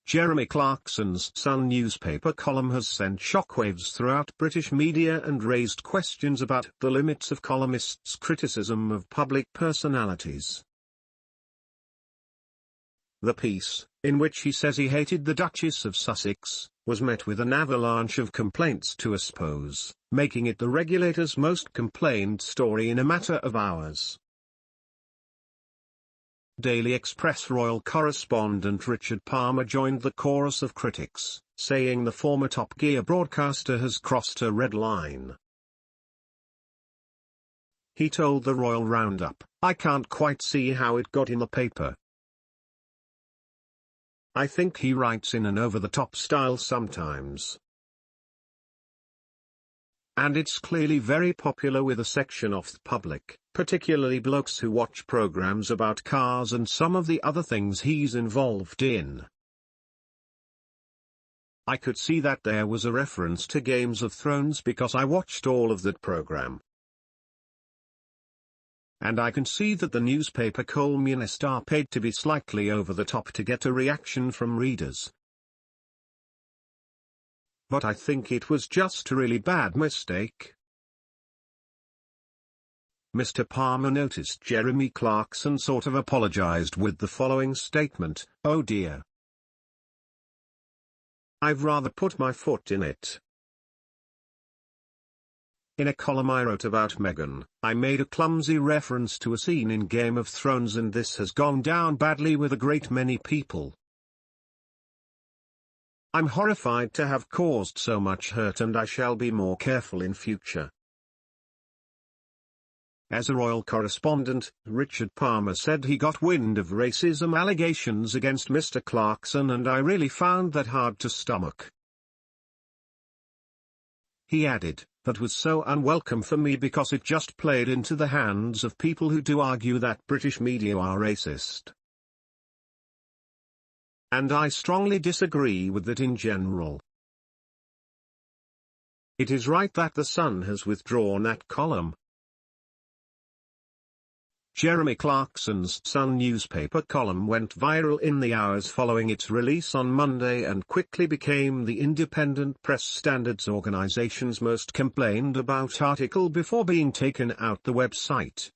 Jeremy Clarkson's Sun newspaper column has sent shockwaves throughout British media and raised questions about the limits of columnists' criticism of public personalities. The piece, in which he says he hated the Duchess of Sussex, was met with an avalanche of complaints to a suppose, making it the regulator's most complained story in a matter of hours. Daily Express royal correspondent Richard Palmer joined the chorus of critics, saying the former Top Gear broadcaster has crossed a red line. He told the Royal Roundup, "I can't quite see how it got in the paper. I think he writes in an over-the-top style sometimes. And it's clearly very popular with a section of the public, particularly blokes who watch programs about cars and some of the other things he's involved in. I could see that there was a reference to Games of Thrones because I watched all of that program. And I can see that the newspaper columnists are paid to be slightly over the top to get a reaction from readers. But I think it was just a really bad mistake." Mr. Palmer noticed Jeremy Clarkson sort of apologized with the following statement, "Oh dear. I've rather put my foot in it. In a column I wrote about Meghan, I made a clumsy reference to a scene in Game of Thrones and this has gone down badly with a great many people. I'm horrified to have caused so much hurt and I shall be more careful in future." As a royal correspondent, Richard Palmer said he got wind of racism allegations against Mr. Clarkson and I really found that hard to stomach. He added, "That was so unwelcome for me because it just played into the hands of people who do argue that British media are racist. And I strongly disagree with that in general. It is right that The Sun has withdrawn that column." Jeremy Clarkson's Sun newspaper column went viral in the hours following its release on Monday and quickly became the Independent Press Standards Organization's most complained about article before being taken out the website.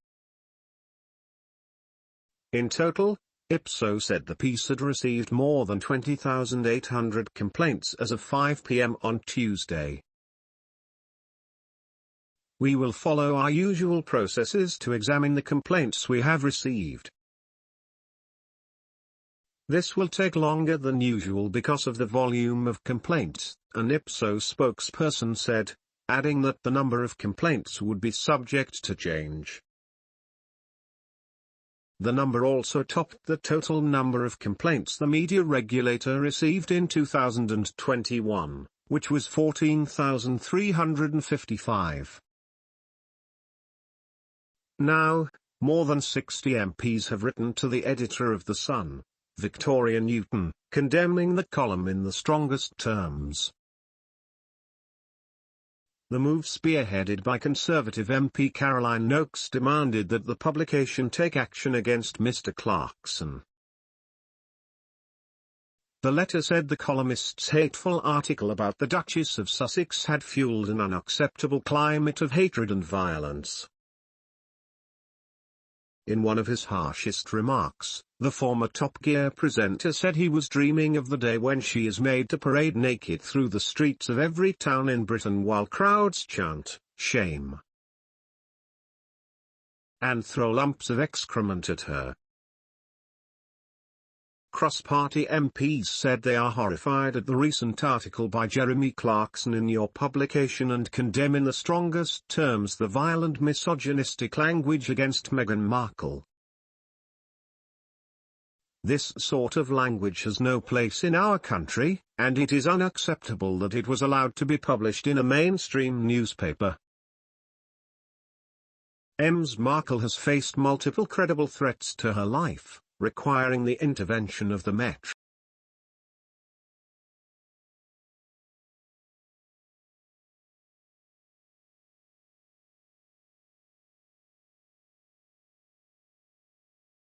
In total, Ipsos said the piece had received more than 20,800 complaints as of 5 p.m. on Tuesday. "We will follow our usual processes to examine the complaints we have received. This will take longer than usual because of the volume of complaints," an Ipsos spokesperson said, adding that the number of complaints would be subject to change. The number also topped the total number of complaints the media regulator received in 2021, which was 14,355. Now, more than 60 MPs have written to the editor of The Sun, Victoria Newton, condemning the column in the strongest terms. The move, spearheaded by Conservative MP Caroline Noakes, demanded that the publication take action against Mr. Clarkson. The letter said the columnist's hateful article about the Duchess of Sussex had fueled an unacceptable climate of hatred and violence. In one of his harshest remarks, the former Top Gear presenter said he was dreaming of the day when she is made to parade naked through the streets of every town in Britain while crowds chant, "Shame," and throw lumps of excrement at her. Cross-party MPs said they are horrified at the recent article by Jeremy Clarkson in your publication and condemn in the strongest terms the violent misogynistic language against Meghan Markle. This sort of language has no place in our country, and it is unacceptable that it was allowed to be published in a mainstream newspaper. Ms. Markle has faced multiple credible threats to her life, requiring the intervention of the Met.